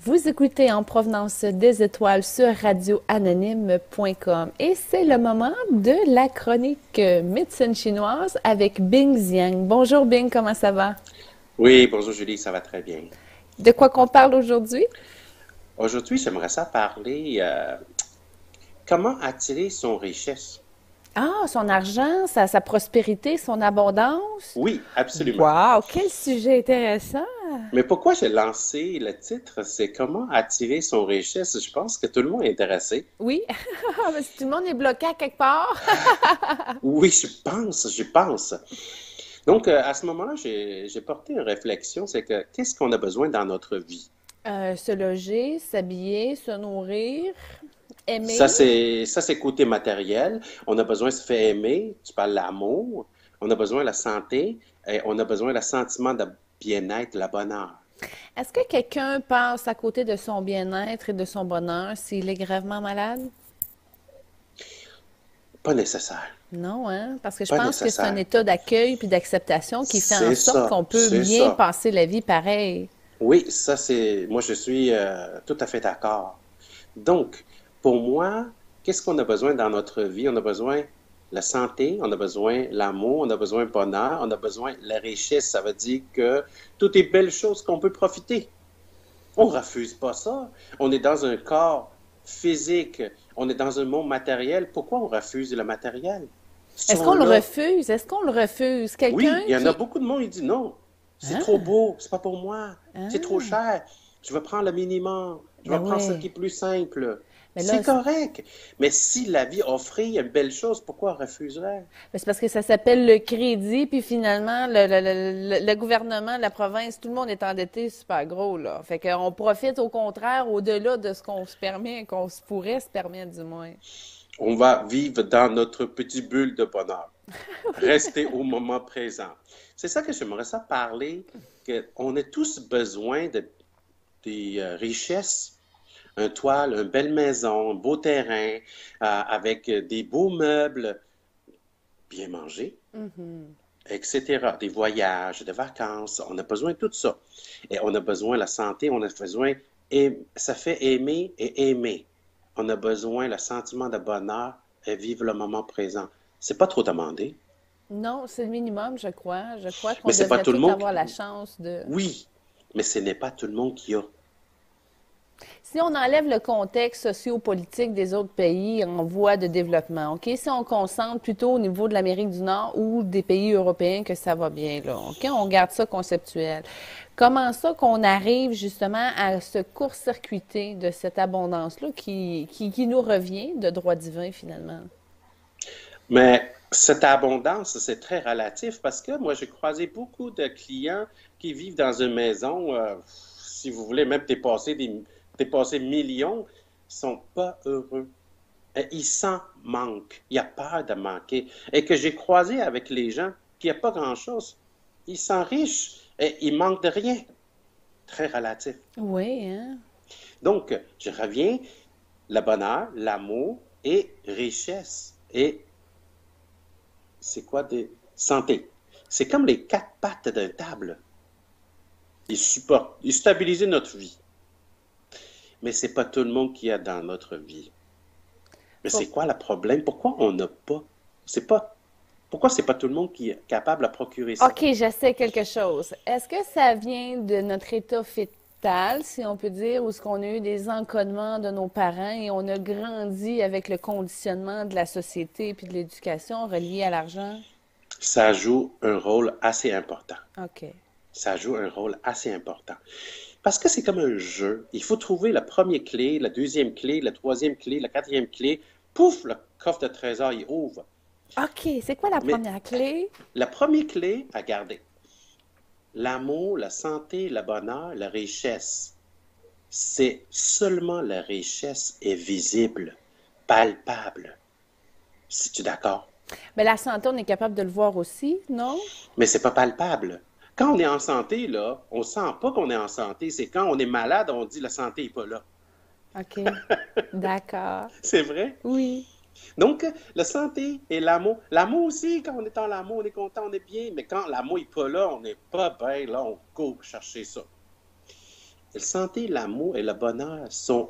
Vous écoutez En provenance des étoiles sur radioanonyme.com et c'est le moment de la chronique médecine chinoise avec Bing Xiang. Bonjour Bing, comment ça va? Oui, bonjour Julie, ça va très bien. De quoi qu'on parle aujourd'hui? Aujourd'hui, j'aimerais ça parler comment attirer son richesse. Ah, son argent, sa prospérité, son abondance. Oui, absolument. Wow, quel sujet intéressant! Mais pourquoi j'ai lancé le titre, c'est comment attirer son richesse. Je pense que tout le monde est intéressé. Oui, parce que tout le monde est bloqué à quelque part. Oui, je pense. Donc, à ce moment-là, j'ai porté une réflexion, c'est que qu'est-ce qu'on a besoin dans notre vie? Se loger, s'habiller, se nourrir, Ça, aimer. c'est côté matériel. On a besoin de se faire aimer. Tu parles de l'amour. On a besoin de la santé. Et on a besoin de sentiment de bien-être, le bonheur. Est-ce que quelqu'un passe à côté de son bien-être et de son bonheur s'il est gravement malade? Pas nécessaire. Non, hein? Parce que je Pas pense que c'est un nécessaire. état d'accueil puis d'acceptation qui fait en C'est sorte ça. qu'on peut C'est bien ça. passer la vie pareil. Oui, ça, c'est. Moi, je suis tout à fait d'accord. Donc, pour moi, qu'est-ce qu'on a besoin dans notre vie? On a besoin de la santé, on a besoin de l'amour, on a besoin de bonheur, on a besoin de la richesse. Ça veut dire que toutes les belles choses qu'on peut profiter. On refuse pas ça. On est dans un corps physique, on est dans un monde matériel. Pourquoi on refuse le matériel? Est-ce qu'on Sont le là. refuse? Est-ce qu'on le refuse? Quelqu'un Oui, il y en a qui... beaucoup de monde qui dit non, c'est trop Hein? beau, c'est pas pour moi, c'est trop Hein? cher. Je vais prendre le minimum, je Ben vais prendre ce qui oui. est plus simple. Mais C'est là, correct. Mais si la vie offrait une belle chose, pourquoi on refuserait? c'est parce que ça s'appelle le crédit, puis finalement, le gouvernement, la province, tout le monde est endetté super gros, là. Fait qu'on profite au contraire, au-delà de ce qu'on se permet, qu'on se pourrait se permettre du moins. On va vivre dans notre petite bulle de bonheur. Rester au moment présent. C'est ça que j'aimerais ça parler, qu'on a tous besoin de, des richesses, un toit, une belle maison, un beau terrain, avec des beaux meubles, bien manger, etc. Des voyages, des vacances, on a besoin de tout ça. Et on a besoin de la santé, on a besoin, et ça fait aimer et aimer. On a besoin le sentiment de bonheur et vivre le moment présent. C'est pas trop demandé, Non, c'est le minimum, je crois. Je crois mais qu'on c'est pas devrait tout le tous monde avoir qui... la chance de... Oui, mais ce n'est pas tout le monde qui a. Si on enlève le contexte sociopolitique des autres pays en voie de développement, OK? Si on concentre plutôt au niveau de l'Amérique du Nord ou des pays européens que ça va bien, là, OK? On garde ça conceptuel. Comment ça qu'on arrive justement à se court-circuiter de cette abondance-là qui nous revient de droit divin finalement? Mais cette abondance, c'est très relatif parce que moi, j'ai croisé beaucoup de clients qui vivent dans une maison, si vous voulez, même dépasser millions, sont pas heureux. Et ils s'en manquent. Il y a peur de manquer. Et que j'ai croisé avec les gens qui n'ont pas grand-chose. Ils sont riches et ils manquent de rien. Très relatif. Oui, hein? Donc, je reviens, le bonheur, l'amour et richesse. Et c'est quoi des santé? C'est comme les quatre pattes d'un table. Ils supportent, ils stabilisent notre vie. Mais c'est pas tout le monde qui a dans notre vie. Mais Faut c'est quoi le problème? Pourquoi on n'a pas? C'est pas, pourquoi c'est pas tout le monde qui est capable de procurer ça? OK, je sais quelque chose. Est-ce que ça vient de notre état fœtal, si on peut dire, ou est-ce qu'on a eu des encodements de nos parents et on a grandi avec le conditionnement de la société puis de l'éducation relié à l'argent? Ça joue un rôle assez important. OK. Ça joue un rôle assez important. Parce que c'est comme un jeu. Il faut trouver la première clé, la deuxième clé, la troisième clé, la quatrième clé. Pouf, le coffre de trésor, il ouvre. OK, c'est quoi la Mais première clé? la première clé à garder, l'amour, la santé, le bonheur, la richesse, c'est seulement la richesse est visible, palpable. Si tu es d'accord? Mais la santé, on est capable de le voir aussi, non? Mais c'est pas palpable. Quand on est en santé, là, on sent pas qu'on est en santé. C'est quand on est malade, on dit la santé est pas là. OK. D'accord. C'est vrai? Oui. Donc, la santé et l'amour. L'amour aussi, quand on est en l'amour, on est content, on est bien. Mais quand l'amour n'est pas là, on n'est pas bien, là, on court chercher ça. La santé, l'amour et le bonheur sont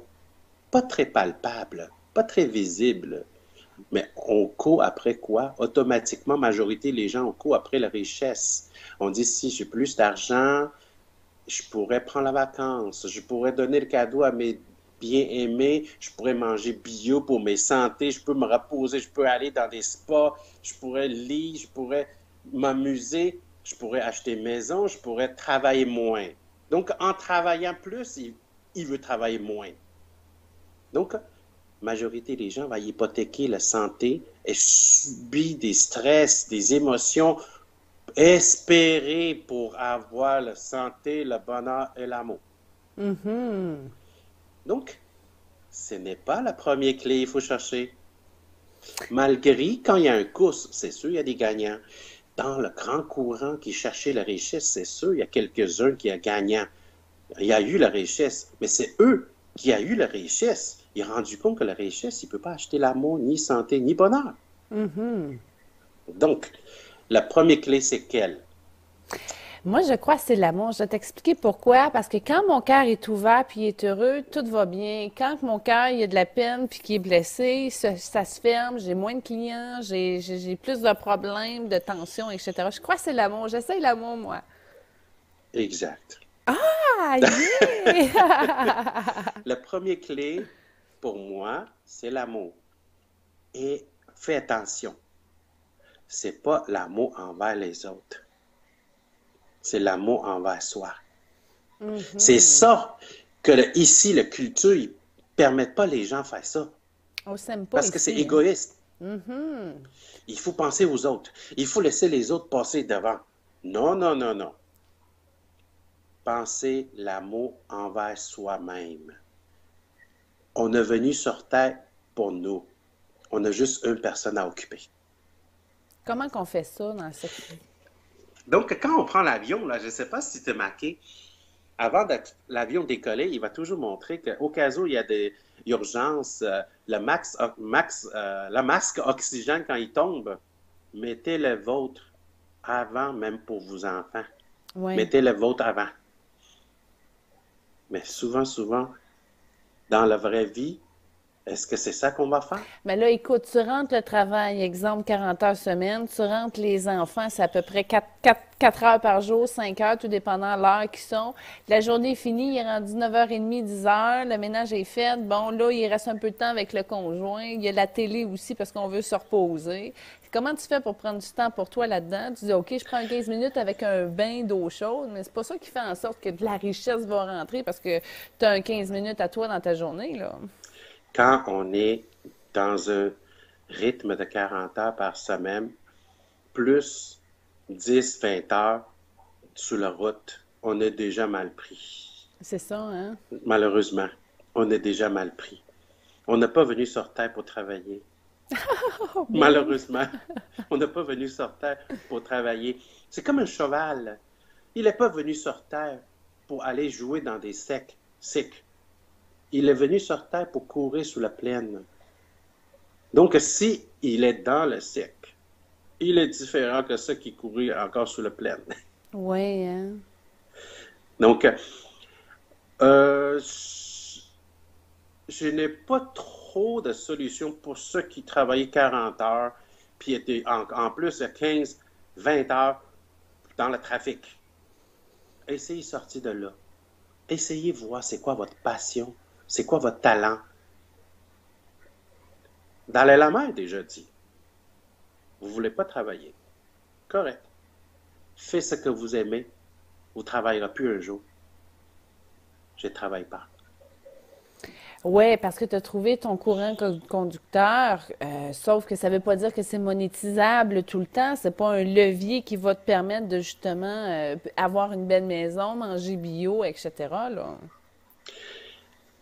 pas très palpables, pas très visibles. Mais on court après quoi? Automatiquement, majorité, les gens, on court après la richesse. On dit, si j'ai plus d'argent, je pourrais prendre la vacance, je pourrais donner le cadeau à mes bien-aimés, je pourrais manger bio pour mes santé, je peux me reposer, je peux aller dans des spas, je pourrais lire, je pourrais m'amuser, je pourrais acheter une maison, je pourrais travailler moins. Donc, en travaillant plus, il veut travailler moins. Donc, majorité des gens va hypothéquer la santé et subit des stress, des émotions, espérer pour avoir la santé, le bonheur et l'amour. Mhm. Donc, ce n'est pas la première clé qu'il faut chercher. Malgré quand il y a un course, c'est sûr, il y a des gagnants. Dans le grand courant qui cherchait la richesse, c'est sûr, il y a quelques-uns qui ont gagnant. Il y a eu la richesse, mais c'est eux qui ont eu la richesse. Ils ont rendu compte que la richesse, il ne peut pas acheter l'amour, ni santé, ni bonheur. Mhm. Donc, la première clé, c'est quelle? Moi, je crois que c'est l'amour. Je vais t'expliquer pourquoi. Parce que quand mon cœur est ouvert puis il est heureux, tout va bien. Quand mon cœur il a de la peine puis qu'il est blessé, ça se ferme. J'ai moins de clients, j'ai plus de problèmes, de tensions, etc. Je crois que c'est l'amour. J'essaie l'amour, moi. Exact. Ah, yeah! La première clé, pour moi, c'est l'amour. Et fais attention, c'est pas l'amour envers les autres, c'est l'amour envers soi. C'est Mhm. ça que ici, la culture, ne permet pas les gens de faire ça. On s'aime pas Parce que c'est ici, hein? égoïste. Mhm. Il faut penser aux autres. Il faut laisser les autres passer devant. Non, non, non, non. Penser l'amour envers soi-même. On est venu sur Terre pour nous. On a juste une personne à occuper. Comment qu'on fait ça dans cette... Donc, quand on prend l'avion, là, je ne sais pas si tu as marqué, avant que l'avion décoller, il va toujours montrer qu'au cas où il y a des urgences, le masque oxygène, quand il tombe, mettez le vôtre avant, même pour vos enfants. Oui. Mettez le vôtre avant. Mais souvent, dans la vraie vie, est-ce que c'est ça qu'on va faire? Mais là, écoute, tu rentres le travail, exemple 40 heures semaine, tu rentres les enfants, c'est à peu près 4 heures par jour, 5 heures, tout dépendant de l'heure qu'ils sont. La journée est finie, il est rendu 9h30, 10 heures, le ménage est fait. Bon, là, il reste un peu de temps avec le conjoint. Il y a la télé aussi parce qu'on veut se reposer. Comment tu fais pour prendre du temps pour toi là-dedans? Tu dis, OK, je prends 15 minutes avec un bain d'eau chaude, mais c'est pas ça qui fait en sorte que de la richesse va rentrer parce que tu as un 15 minutes à toi dans ta journée, là. Quand on est dans un rythme de 40 heures par semaine, plus 10, 20 heures sur la route, on est déjà mal pris. C'est ça, hein? Malheureusement, on est déjà mal pris. On n'est pas venu sur Terre pour travailler. Oh, bien. Malheureusement, on n'est pas venu sur Terre pour travailler. C'est comme un cheval. Il n'est pas venu sur Terre pour aller jouer dans des secs. Il est venu sur Terre pour courir sous la plaine. Donc, si il est dans le sec, il est différent que ceux qui courent encore sous la plaine. Oui, hein? Donc, euh, je n'ai pas trop de solutions pour ceux qui travaillaient 40 heures, puis étaient en plus de 15, 20 heures dans le trafic. Essayez de sortir de là. Essayez de voir c'est quoi votre passion, c'est quoi votre talent. Dalai Lama a déjà dit, vous ne voulez pas travailler. Correct. Faites ce que vous aimez, vous ne travaillerez plus un jour. Je ne travaille pas. Oui, parce que tu as trouvé ton courant conducteur, sauf que ça ne veut pas dire que c'est monétisable tout le temps. C'est pas un levier qui va te permettre de justement avoir une belle maison, manger bio, etc., là.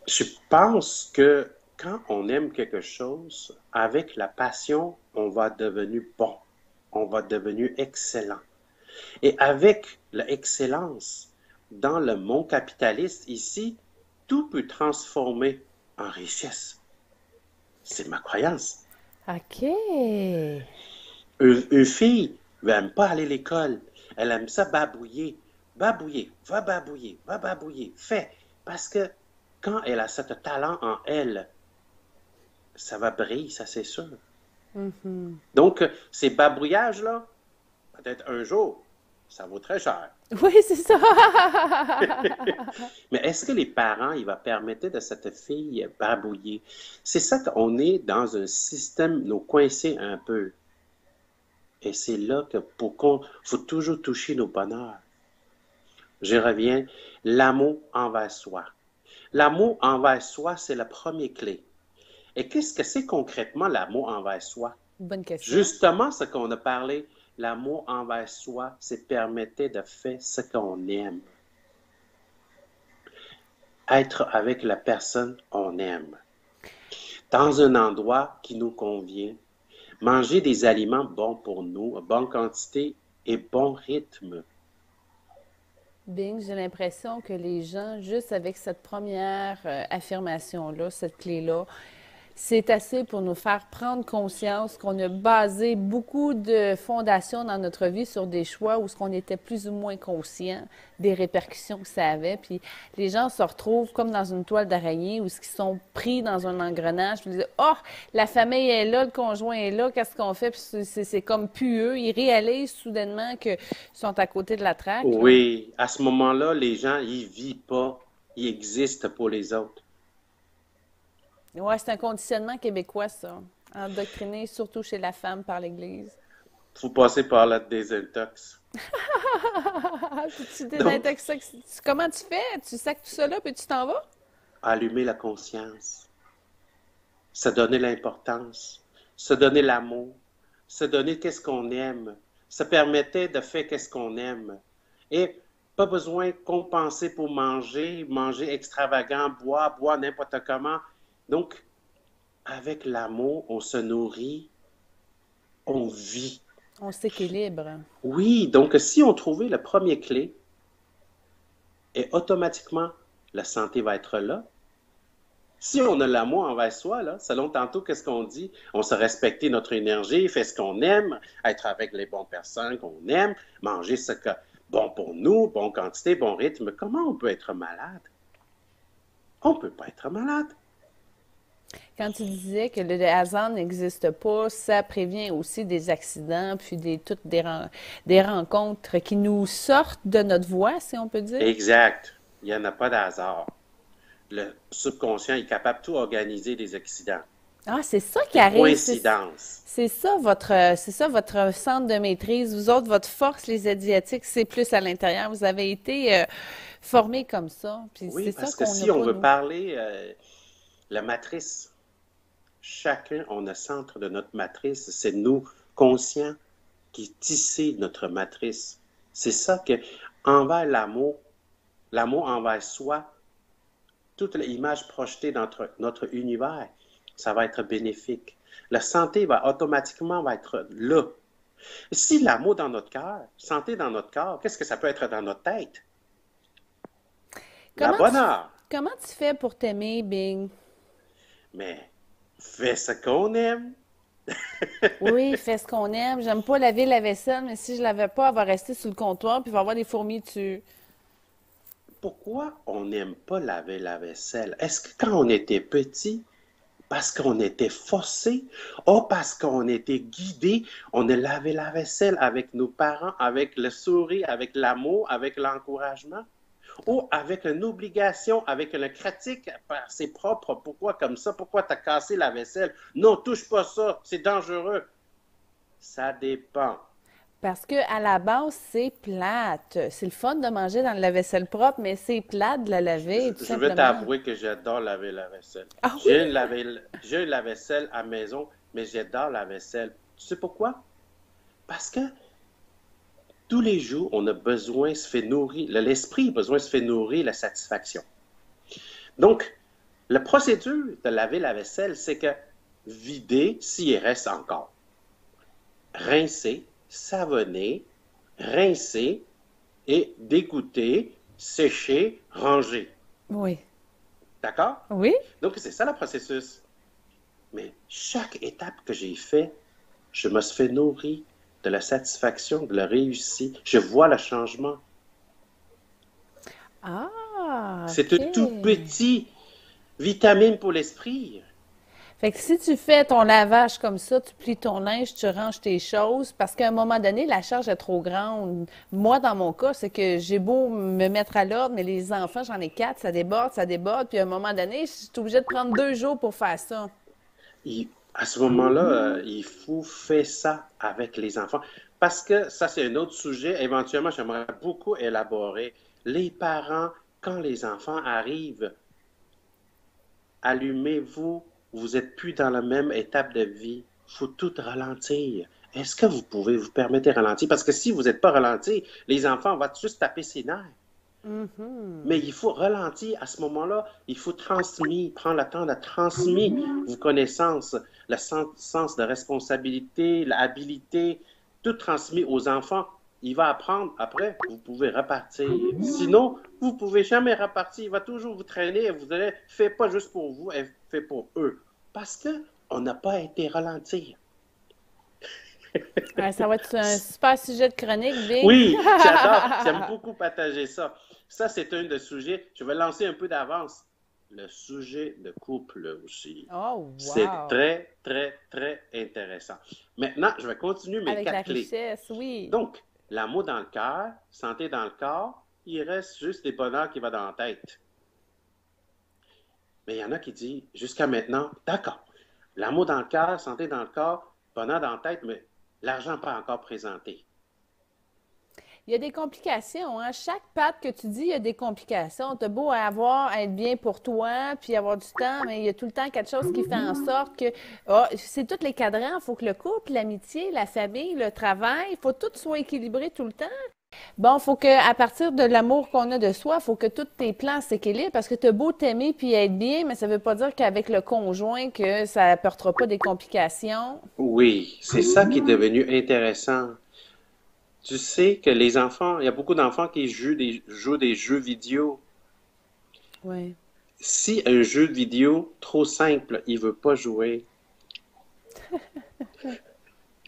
Je pense que quand on aime quelque chose, avec la passion, on va devenir bon, on va devenir excellent. Et avec l'excellence, dans le monde capitaliste ici, tout peut transformer en richesse. C'est ma croyance. OK. Une fille n'aime pas aller à l'école. Elle aime ça babouiller. Babouiller, va babouiller, fais. Parce que quand elle a ce talent en elle, ça va briller, ça c'est sûr. Mhm. Donc, ces babouillages-là, peut-être un jour, ça vaut très cher. Oui, c'est ça. Mais est-ce que les parents, ils vont permettre de cette fille babouiller? C'est ça qu'on est dans un système, nous coincés un peu. Et c'est là que pour qu'on, faut toujours toucher nos bonheurs. Je reviens, l'amour envers soi. L'amour envers soi, c'est la première clé. Et qu'est-ce que c'est concrètement l'amour envers soi? Bonne question. Justement, ce qu'on a parlé, l'amour envers soi, c'est permettre de faire ce qu'on aime. Être avec la personne qu'on aime. Dans un endroit qui nous convient. Manger des aliments bons pour nous, bonne quantité et bon rythme. Bing, j'ai l'impression que les gens, juste avec cette première affirmation-là, cette clé-là, c'est assez pour nous faire prendre conscience qu'on a basé beaucoup de fondations dans notre vie sur des choix où ce qu'on était plus ou moins conscient des répercussions que ça avait. Puis les gens se retrouvent comme dans une toile d'araignée où ils sont pris dans un engrenage. Puis ils disent, oh, la famille est là, le conjoint est là, qu'est-ce qu'on fait? Puis c'est comme plus eux. Ils réalisent soudainement qu'ils sont à côté de la traque, là. Oui, à ce moment-là, les gens, ils vivent pas, ils existent pour les autres. Ouais, c'est un conditionnement québécois, ça. Endoctriné, surtout chez la femme, par l'Église. Faut passer par la désintox. Puis tu Donc, désintoxes ça. Comment tu fais? Tu sacs tout ça là, puis tu t'en vas? allumer la conscience, se donner l'importance, se donner l'amour, se donner qu'est-ce qu'on aime, se permettre de faire qu'est-ce qu'on aime. Et pas besoin de compenser pour manger, manger extravagant, boire n'importe comment. Donc, avec l'amour, on se nourrit, on vit. On s'équilibre. Oui, donc si on trouvait la première clé, et automatiquement, la santé va être là. Si on a l'amour envers soi, là, selon tantôt qu'est-ce qu'on dit, on se respecter notre énergie, faire ce qu'on aime, être avec les bonnes personnes qu'on aime, manger ce que bon pour nous, bonne quantité, bon rythme. Comment on peut être malade? On ne peut pas être malade. Quand tu disais que le hasard n'existe pas, ça prévient aussi des accidents, puis toutes des rencontres qui nous sortent de notre voie, si on peut dire. Exact. Il n'y en a pas de hasard. Le subconscient est capable de tout organiser des accidents, Ah, c'est ça qui des arrive. coïncidences. C'est ça votre centre de maîtrise. Vous autres, votre force, les Asiatiques, c'est plus à l'intérieur. Vous avez été formés comme ça. Puis Oui, c'est ça parce que qu'on n'a si on pas, veut nous. parler la matrice, chacun, on a le centre de notre matrice. C'est nous, conscients, qui tissons notre matrice. C'est ça que, envers l'amour, l'amour envers soi, toute l'image projetée dans notre univers, ça va être bénéfique. La santé va automatiquement être là. Si l'amour dans notre cœur, santé dans notre corps, qu'est-ce que ça peut être dans notre tête? La Comment bonne tu, heure. comment tu fais pour t'aimer, Bing? Mais fais ce qu'on aime. Oui, fais ce qu'on aime. J'aime pas laver la vaisselle, mais si je lavais pas, elle va rester sur le comptoir, puis il va y avoir des fourmis dessus. Pourquoi on n'aime pas laver la vaisselle? Est-ce que quand on était petit, parce qu'on était forcé, ou parce qu'on était guidé, on a lavé la vaisselle avec nos parents, avec le sourire, avec l'amour, avec l'encouragement, ou avec une obligation, avec une critique par ses propres, pourquoi comme ça, pourquoi tu as cassé la vaisselle? Non, touche pas ça, c'est dangereux. Ça dépend. Parce que à la base, c'est plate. C'est le fun de manger dans la vaisselle propre, mais c'est plate de la laver, tout Je vais simplement. t'avouer que j'adore laver la vaisselle. Ah oui? J'ai une lave-vaisselle à la maison, mais j'adore la vaisselle. Tu sais pourquoi? Parce que tous les jours, on a besoin de se faire nourrir, l'esprit a besoin de se faire nourrir la satisfaction. Donc, la procédure de laver la vaisselle, c'est que vider s'il reste encore. Rincer, savonner, rincer et dégoûter, sécher, ranger. Oui. D'accord? Oui? Donc, c'est ça le processus. Mais chaque étape que j'ai fait, je me suis fait nourrir de la satisfaction, de la réussite. Je vois le changement. Ah! Ah, C'est un tout OK. petit vitamine pour l'esprit. Fait que si tu fais ton lavage comme ça, tu plies ton linge, tu ranges tes choses, parce qu'à un moment donné, la charge est trop grande. Moi, dans mon cas, c'est que j'ai beau me mettre à l'ordre, mais les enfants, j'en ai 4, ça déborde, puis à un moment donné, je suis obligée de prendre 2 jours pour faire ça. À ce moment-là, il faut faire ça avec les enfants. Parce que ça, c'est un autre sujet. Éventuellement, j'aimerais beaucoup élaborer. Les parents, quand les enfants arrivent, allumez-vous, vous n'êtes plus dans la même étape de vie. Il faut tout ralentir. Est-ce que vous pouvez vous permettre de ralentir? Parce que si vous n'êtes pas ralenti, les enfants vont juste taper ses nerfs. Mais Mhm. il faut ralentir à ce moment-là. Il faut transmettre, prendre le temps de transmettre vos connaissances, le sens de responsabilité, l'habilité, tout transmis aux enfants. Il va apprendre. Après, vous pouvez repartir. Sinon, vous ne pouvez jamais repartir. Il va toujours vous traîner. Vous allez, fait pas juste pour vous, elle fait pour eux. Parce que on n'a pas été ralenti. Ouais, ça va être un super sujet de chronique, Big. Oui, j'adore. J'aime beaucoup partager ça. Ça, c'est un des sujets. Je vais lancer un peu d'avance. Le sujet de couple aussi. Oh, C'est wow! très, très, très intéressant. Maintenant, je vais continuer mes Avec la 4 clés. richesse, oui. Donc, l'amour dans le cœur, santé dans le corps, il reste juste les bonheurs qui vont dans la tête. Mais il y en a qui disent, jusqu'à maintenant, d'accord, l'amour dans le cœur, santé dans le corps, bonheur dans la tête, mais l'argent pas encore présenté. Il y a des complications, hein. Chaque patte que tu dis, il y a des complications. T'as beau avoir, être bien pour toi, puis avoir du temps, mais il y a tout le temps quelque chose qui fait en sorte que, c'est tous les cadrans. Il faut que le couple, l'amitié, la famille, le travail, il faut tout soit équilibré tout le temps. Bon, faut que, à partir de l'amour qu'on a de soi, faut que tous tes plans s'équilibrent parce que t'as beau t'aimer puis être bien, mais ça veut pas dire qu'avec le conjoint que ça apportera pas des complications. Oui, c'est ça qui est devenu intéressant. Tu sais que les enfants, il y a beaucoup d'enfants qui jouent des jeux vidéo. Oui. Si un jeu vidéo trop simple, il veut pas jouer.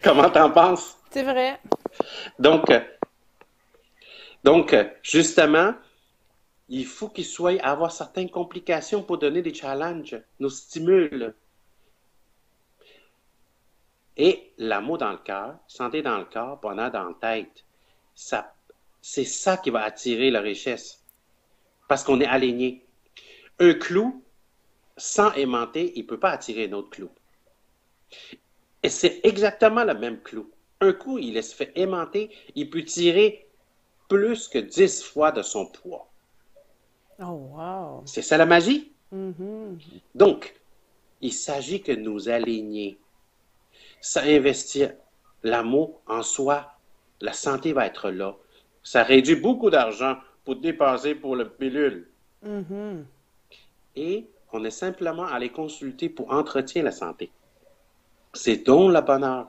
Comment t'en penses? C'est vrai. Donc, justement, il faut qu'il soit avoir certaines complications pour donner des challenges, nous stimule. Et l'amour dans le cœur, santé dans le corps, bonheur dans la tête, ça, c'est ça qui va attirer la richesse. Parce qu'on est aligné. Un clou, sans aimanter, il ne peut pas attirer un autre clou. Et c'est exactement le même clou. Un coup, il se fait aimanter, il peut tirer plus que 10 fois de son poids. Oh, wow. C'est ça la magie? Mhm. Donc, il s'agit que nous aligner. Ça investir l'amour en soi, la santé va être là. Ça réduit beaucoup d'argent pour dépenser pour le pilule. Mhm. Et on est simplement allé consulter pour entretien la santé. C'est donc le bonheur.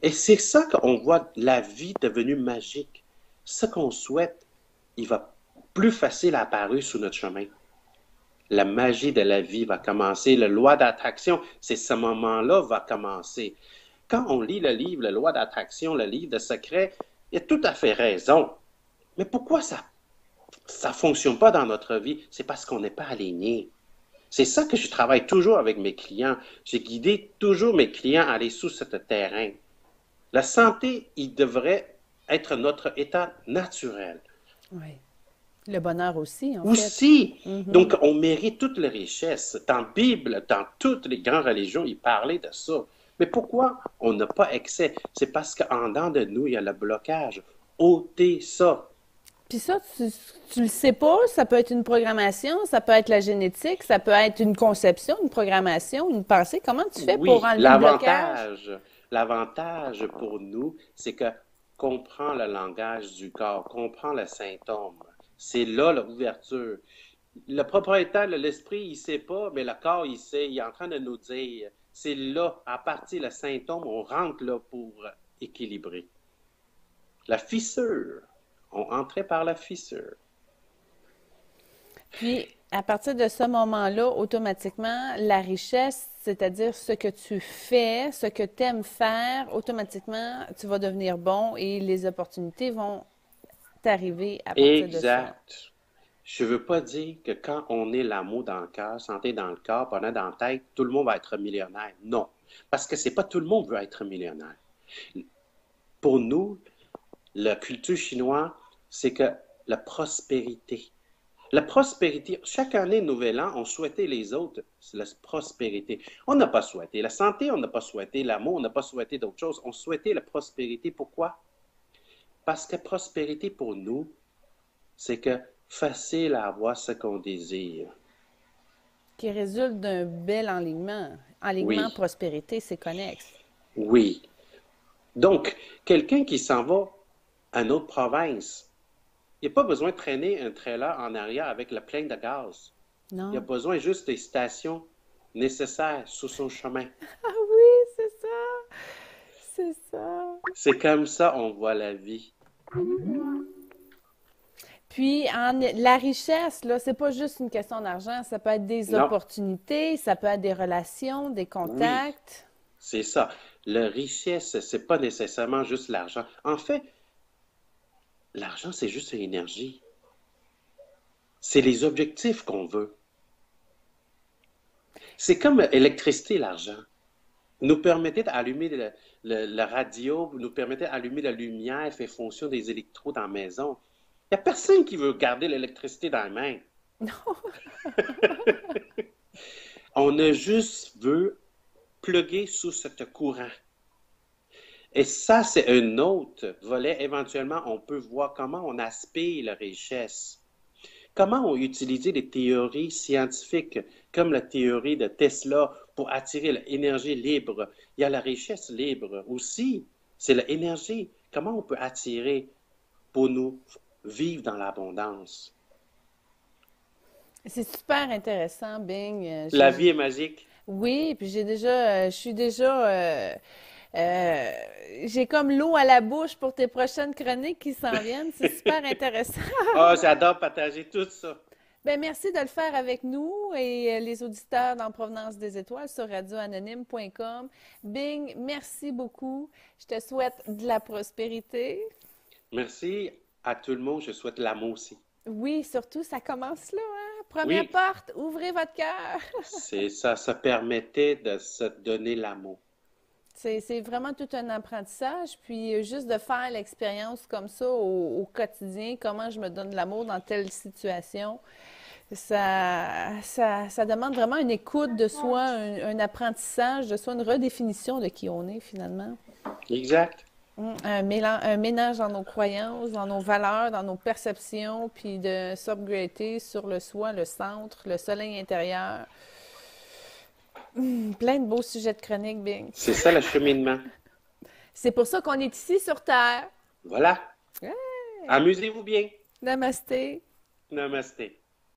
Et c'est ça qu'on voit la vie devenue magique. Ce qu'on souhaite, il va plus facile apparaître sur notre chemin. La magie de la vie va commencer. La loi d'attraction, c'est ce moment-là va commencer. Quand on lit le livre, la loi d'attraction, le livre de secrets, il y a tout à fait raison. Mais pourquoi ça fonctionne pas dans notre vie? C'est parce qu'on n'est pas aligné. C'est ça que je travaille toujours avec mes clients. J'ai guidé toujours mes clients à aller sous ce terrain. La santé, il devrait être notre état naturel. Oui. Le bonheur aussi, en fait. Aussi, Mhm. donc on mérite toutes les richesses. Dans la Bible, dans toutes les grandes religions, ils parlaient de ça. Mais pourquoi on n'a pas accès? C'est parce qu'en dedans de nous, il y a le blocage. Ôtez ça. Puis ça, tu le sais pas, ça peut être une programmation, ça peut être la génétique, ça peut être une conception, une programmation, une pensée. Comment tu fais pour Oui, enlever le blocage? l'avantage pour nous, c'est que comprend le langage du corps, comprend le symptôme. C'est là l'ouverture. Le propriétaire de l'esprit, il ne sait pas, mais le corps, il sait. Il est en train de nous dire, c'est là, à partir des symptômes, on rentre là pour équilibrer. La fissure, on entrait par la fissure. Puis, à partir de ce moment-là, automatiquement, la richesse, c'est-à-dire ce que tu fais, ce que tu aimes faire, automatiquement, tu vas devenir bon et les opportunités vont t'arriver à partir de ça. Exact. Je veux pas dire que quand on est l'amour dans le cœur, santé dans le corps, puis on a dans la tête, tout le monde va être millionnaire. Non. Parce que c'est pas tout le monde veut être millionnaire. Pour nous, la culture chinoise, c'est que la prospérité. La prospérité, chaque année, Nouvel An, on souhaitait les autres, c'est la prospérité. On n'a pas souhaité la santé, on n'a pas souhaité l'amour, on n'a pas souhaité d'autres choses. On souhaitait la prospérité. Pourquoi? Parce que prospérité pour nous, c'est que facile à avoir ce qu'on désire. Qui résulte d'un bel enlignement. Enlignement, Oui, prospérité, c'est connexe. oui. Donc, quelqu'un qui s'en va à une autre province, il n'y a pas besoin de traîner un trailer en arrière avec le plein de gaz. Il a Non? besoin juste des stations nécessaires sur son chemin. Ah oui, c'est ça. C'est ça. C'est comme ça on voit la vie. Puis, la richesse, là, c'est pas juste une question d'argent, ça peut être des Non, opportunités, ça peut être des relations, des oui, contacts. c'est ça. La richesse, c'est pas nécessairement juste l'argent. En fait, l'argent, c'est juste une énergie. C'est les objectifs qu'on veut. C'est comme l'électricité, l'argent. Nous permettait d'allumer la radio, nous permettait d'allumer la lumière, fait fonction des électrodes dans la maison. Il n'y a personne qui veut garder l'électricité dans la main. On a juste veut plugger sous ce courant. Et ça, c'est un autre volet. Éventuellement, on peut voir comment on aspire la richesse. Comment on utilise les théories scientifiques comme la théorie de Tesla pour attirer l'énergie libre. Il y a la richesse libre aussi. C'est l'énergie. Comment on peut attirer pour nous vivre dans l'abondance? C'est super intéressant, Bing. La vie est magique. Oui, puis je suis déjà, euh, j'ai comme l'eau à la bouche pour tes prochaines chroniques qui s'en viennent. C'est super intéressant. Ah, oh, j'adore partager tout ça. Ben, merci de le faire avec nous et les auditeurs dans Provenance des Étoiles sur radioanonyme.com. Bing, merci beaucoup. Je te souhaite de la prospérité. Merci à tout le monde. Je souhaite l'amour aussi. Oui, surtout, ça commence là, hein? Première Oui, porte, ouvrez votre cœur. c'est ça. Ça permettait de se donner l'amour. C'est vraiment tout un apprentissage. Puis juste de faire l'expérience comme ça au quotidien, comment je me donne de l'amour dans telle situation, ça demande vraiment une écoute de soi, un apprentissage de soi, une redéfinition de qui on est finalement. Exact. Un ménage dans nos croyances, dans nos valeurs, dans nos perceptions, puis de s'upgrader sur le soi, le centre, le soleil intérieur. Plein de beaux sujets de chronique, Bing. C'est ça le cheminement. C'est pour ça qu'on est ici sur Terre. Voilà. Ouais. Amusez-vous bien. Namasté. Namaste.